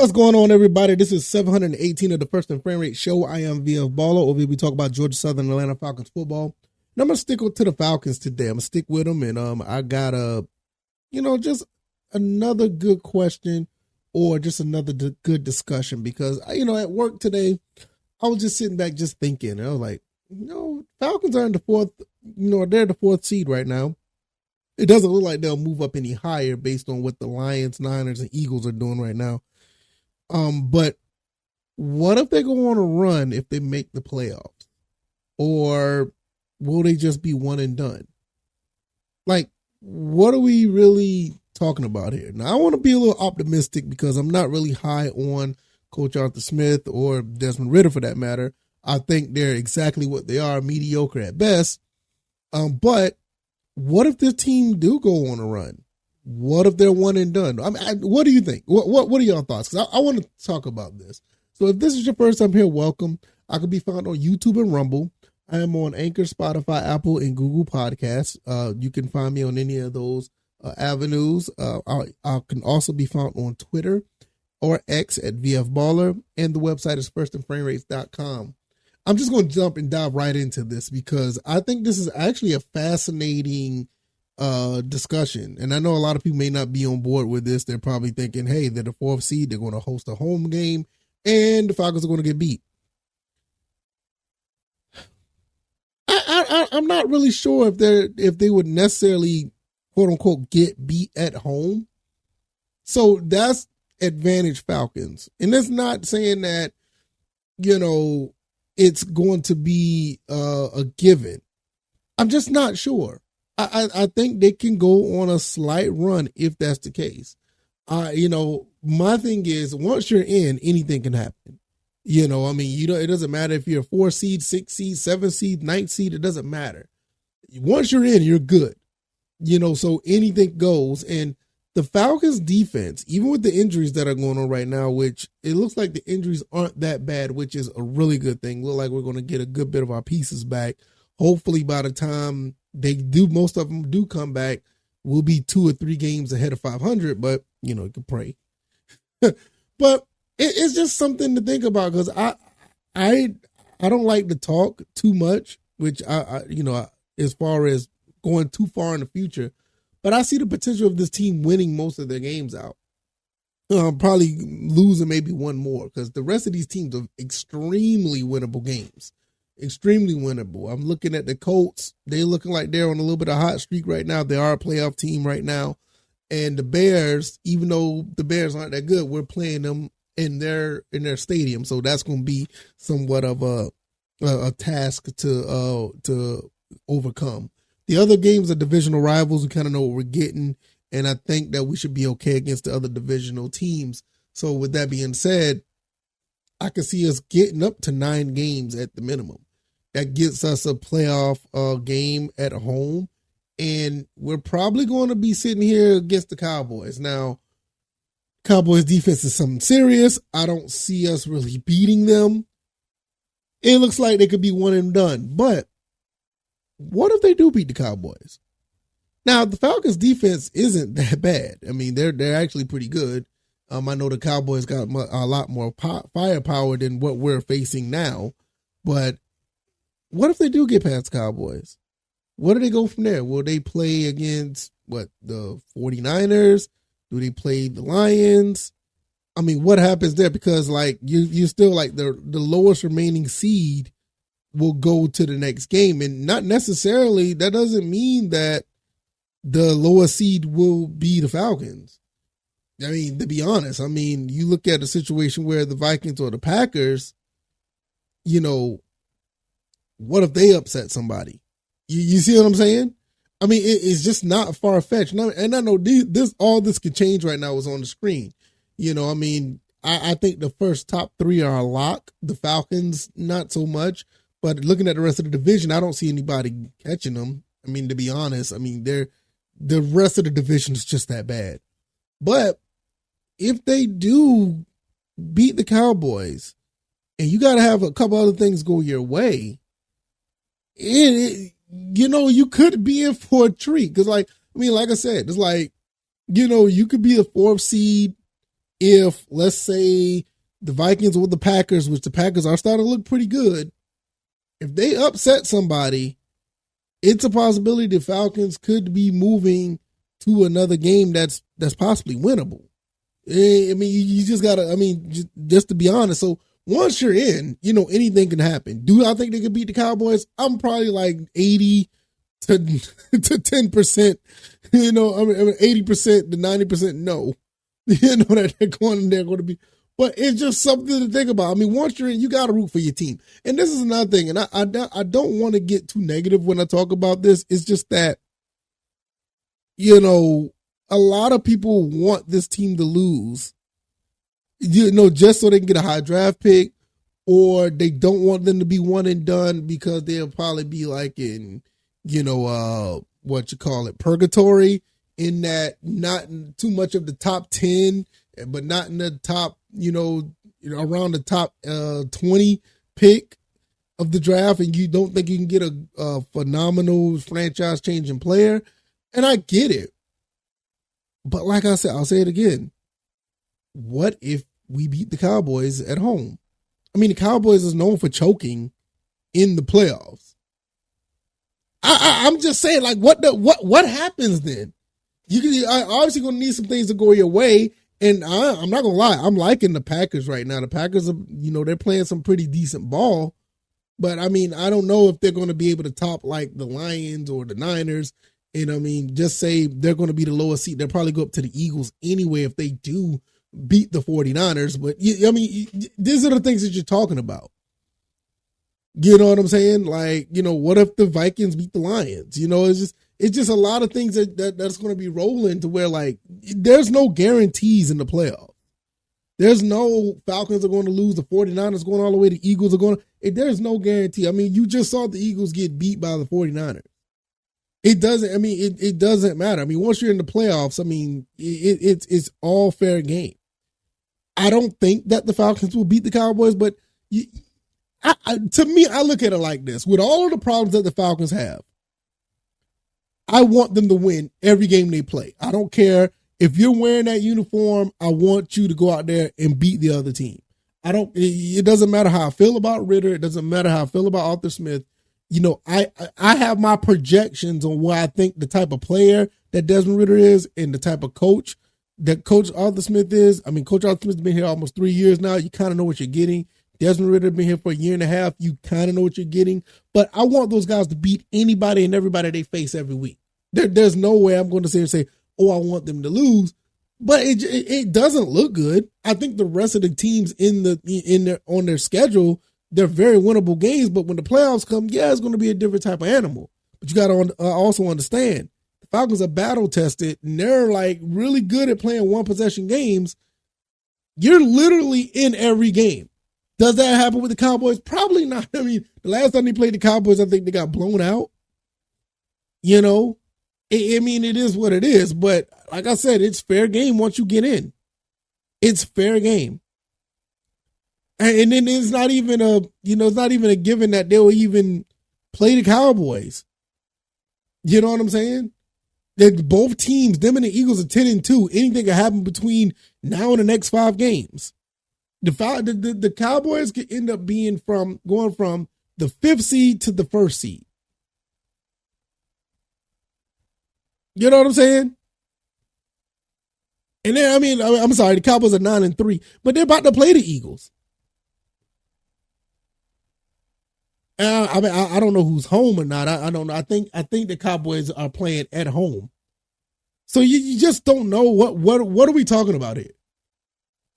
What's going on, everybody? This is 718 of the First and Frame Rate Show. I am VF Baller. Over here, we talk about Georgia Southern Atlanta Falcons football. And I'm going to stick to the Falcons today. I'm going to stick with them. And I got just another good question or just another good discussion because, at work today, I was just sitting back just thinking. And I was like, Falcons are in the fourth, they're the fourth seed right now. It doesn't look like they'll move up any higher based on what the Lions, Niners, and Eagles are doing right now. But what if they go on a run if they make the playoffs? Or will they just be one and done? Like, what are we really talking about here? Now, I want to be a little optimistic because I'm not really high on Coach Arthur Smith or Desmond Ridder for that matter. I think they're exactly what they are, mediocre at best. But what if this team do go on a run? What if they're one and done? What do you think? What are your thoughts? Because I want to talk about this. So if this is your first time here, welcome. I can be found on YouTube and Rumble. I am on Anchor, Spotify, Apple, and Google Podcasts. You can find me on any of those avenues. I can also be found on Twitter or X at VF Baller, and the website is firstandframerates.com. I'm just going to jump and dive right into this because I think this is actually a fascinating discussion. And I know a lot of people may not be on board with this. They're probably thinking, hey, they're the fourth seed. They're going to host a home game and the Falcons are going to get beat. I'm not really sure if they would necessarily, quote unquote, get beat at home. So that's advantage Falcons. And that's not saying that, it's going to be a given. I'm just not sure. I think they can go on a slight run if that's the case. My thing is once you're in, anything can happen. It doesn't matter if you're a 4 seed, 6 seed, 7 seed, 9th seed, it doesn't matter. Once you're in, you're good. So anything goes. And the Falcons defense, even with the injuries that are going on right now, which it looks like the injuries aren't that bad, which is a really good thing. Look like we're going to get a good bit of our pieces back. Hopefully by the time most of them do come back, we'll be 2 or 3 games ahead of 500, but you can pray. But it's just something to think about because I don't like to talk too much, which as far as going too far in the future, but I see the potential of this team winning most of their games out. Probably losing maybe one more because the rest of these teams are extremely winnable games. Extremely winnable. I'm looking at the Colts. They're looking like they're on a little bit of a hot streak right now. They are a playoff team right now. And the Bears, even though the Bears aren't that good, we're playing them in their stadium. So that's going to be somewhat of a task to overcome. The other games are divisional rivals. We kind of know what we're getting. And I think that we should be okay against the other divisional teams. So with that being said, I can see us getting up to 9 games at the minimum. That gets us a playoff game at home. And we're probably going to be sitting here against the Cowboys. Now, Cowboys defense is something serious. I don't see us really beating them. It looks like they could be one and done. But what if they do beat the Cowboys? Now, the Falcons defense isn't that bad. I mean, they're actually pretty good. I know the Cowboys got a lot more firepower than what we're facing now. But what if they do get past the Cowboys? Where do they go from there? Will they play against, the 49ers? Do they play the Lions? I mean, what happens there? Because, you still, the lowest remaining seed will go to the next game. And not necessarily, that doesn't mean that the lowest seed will be the Falcons. I mean, to be honest, you look at a situation where the Vikings or the Packers, what if they upset somebody? You see what I'm saying? I mean, it's just not far-fetched. And I know all this could change right now is on the screen. I think the first top 3 are a lock. The Falcons, not so much. But looking at the rest of the division, I don't see anybody catching them. I mean, to be honest, the rest of the division is just that bad. But if they do beat the Cowboys, and you got to have a couple other things go your way, you could be in for a treat. Because, like I said, it's you could be the 4th seed, if, let's say, the Vikings or the Packers, which the Packers are starting to look pretty good, if they upset somebody, it's a possibility the Falcons could be moving to another game that's possibly winnable. I mean, you just gotta, I mean, just to be honest. So once you're in, anything can happen. Do I think they could beat the Cowboys? I'm probably like 80 to 10%, I mean 80% to 90% no. That they're going to be. But it's just something to think about. I mean, once you're in, you got to root for your team. And this is another thing, and I don't want to get too negative when I talk about this. It's just that, a lot of people want this team to lose, just so they can get a high draft pick, or they don't want them to be one and done because they'll probably be like in, purgatory, in that not too much of the top 10, but not in the top, around the top 20 pick of the draft, and you don't think you can get a phenomenal franchise-changing player. And I get it. But like I said, I'll say it again. What if we beat the Cowboys at home? I mean, the Cowboys is known for choking in the playoffs. I'm just saying, like, what happens then? You obviously going to need some things to go your way. And I'm not going to lie, I'm liking the Packers right now. The Packers are, they're playing some pretty decent ball. But, I mean, I don't know if they're going to be able to top, like, the Lions or the Niners. And, I mean, just say they're going to be the lowest seed. They'll probably go up to the Eagles anyway if they do beat the 49ers. But, these are the things that you're talking about. You know what I'm saying? Like, what if the Vikings beat the Lions? It's just a lot of things that's going to be rolling to where, like, there's no guarantees in the playoffs. There's no Falcons are going to lose, the 49ers going all the way, the Eagles are going to, there's no guarantee. I mean, you just saw the Eagles get beat by the 49ers. It doesn't matter. I mean, once you're in the playoffs, I mean, it's all fair game. I don't think that the Falcons will beat the Cowboys, but to me, I look at it like this. With all of the problems that the Falcons have, I want them to win every game they play. I don't care if you're wearing that uniform. I want you to go out there and beat the other team. It doesn't matter how I feel about Ritter. It doesn't matter how I feel about Arthur Smith. I have my projections on what I think the type of player that Desmond Ritter is and the type of coach that Coach Arthur Smith is. I mean, Coach Arthur Smith's been here almost 3 years now. You kind of know what you're getting. Desmond Ritter been here for a year and a half. You kind of know what you're getting. But I want those guys to beat anybody and everybody they face every week. There's no way I'm going to sit and say, I want them to lose. But it doesn't look good. I think the rest of the teams on their schedule, they're very winnable games. But when the playoffs come, it's going to be a different type of animal. But you got to also understand, the Falcons are battle tested, and they're like really good at playing one possession games. You're literally in every game. Does that happen with the Cowboys? Probably not. I mean, the last time they played the Cowboys, I think they got blown out. It is what it is. But like I said, it's fair game once you get in. It's fair game. And then it's not even a given that they'll even play the Cowboys. You know what I'm saying? That both teams, them and the Eagles, are 10-2. Anything can happen between now and the next 5 games. The Cowboys could end up going from the 5th seed to the 1st seed. You know what I'm saying? And then, I'm sorry, the Cowboys are 9-3, but they're about to play the Eagles. I don't know who's home or not. I don't know. I think the Cowboys are playing at home. So you just don't know what are we talking about here?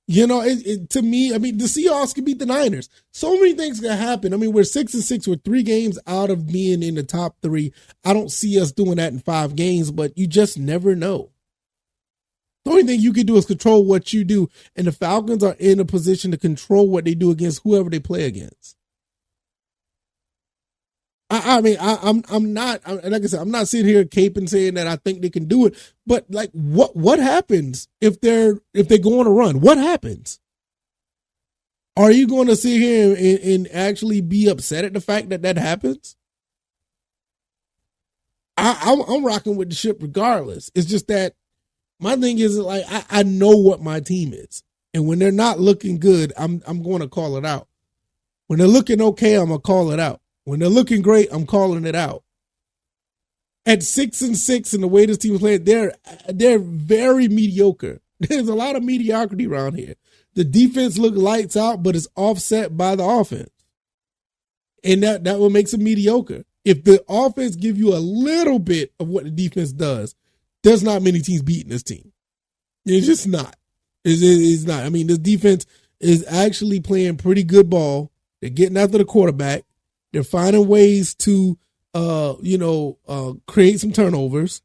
To me, the Seahawks can beat the Niners. So many things can happen. We're 6-6. We're 3 games out of being in the top 3. I don't see us doing that in 5 games, but you just never know. The only thing you can do is control what you do, and the Falcons are in a position to control what they do against whoever they play against. I'm not, like I said, I'm not sitting here caping saying that I think they can do it, but like, what happens if they go on a run? What happens? Are you going to sit here and actually be upset at the fact that happens? I'm rocking with the ship regardless. It's just that my thing is, like, I know what my team is. And when they're not looking good, I'm going to call it out. When they're looking okay, I'm going to call it out. When they're looking great, I'm calling it out. At 6-6 and the way this team is playing, they're very mediocre. There's a lot of mediocrity around here. The defense looks lights out, but it's offset by the offense. And that what makes it mediocre. If the offense give you a little bit of what the defense does, there's not many teams beating this team. It's just not. It's not. I mean, this defense is actually playing pretty good ball. They're getting after the quarterback. They're finding ways to, create some turnovers.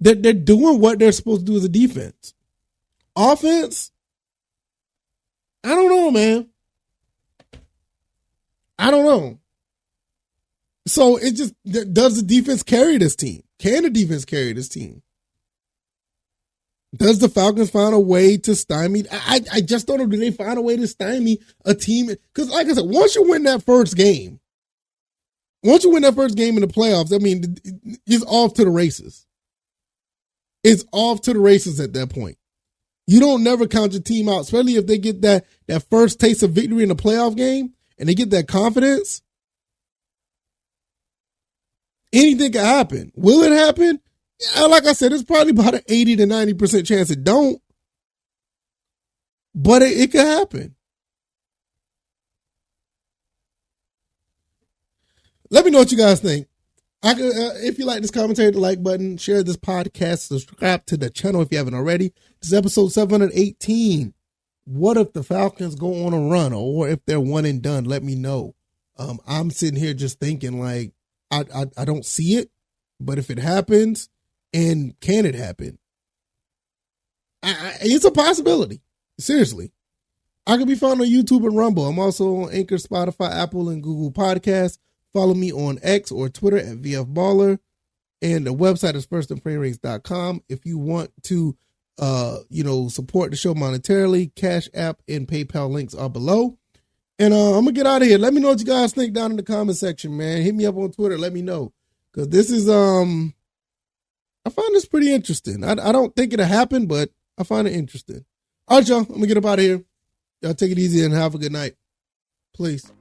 They're doing what they're supposed to do as a defense. Offense, I don't know, man. I don't know. So it just, does the defense carry this team? Can the defense carry this team? Does the Falcons find a way to stymie? I just don't know. Do they find a way to stymie a team? Because like I said, once you win that first game in the playoffs, I mean, it's off to the races. It's off to the races at that point. You don't never count your team out, especially if they get that first taste of victory in the playoff game and they get that confidence. Anything can happen. Will it happen? Yeah, like I said, it's probably about an 80 to 90% chance it don't. But it could happen. Let me know what you guys think. If you like this commentary, the like button, share this podcast, subscribe to the channel if you haven't already. This is episode 718. What if the Falcons go on a run, or if they're one and done? Let me know. I'm sitting here just thinking like, I don't see it, but if it happens, and can it happen? It's a possibility. Seriously. I can be found on YouTube and Rumble. I'm also on Anchor, Spotify, Apple, and Google Podcasts. Follow me on X or Twitter at VFBaller. And the website is firstandframerate.com. If you want to, support the show monetarily, Cash App and PayPal links are below. And I'm going to get out of here. Let me know what you guys think down in the comment section, man. Hit me up on Twitter. Let me know. Because this is, I find this pretty interesting. I don't think it'll happen, but I find it interesting. All right, y'all. I'm going to get up out of here. Y'all take it easy and have a good night. Please.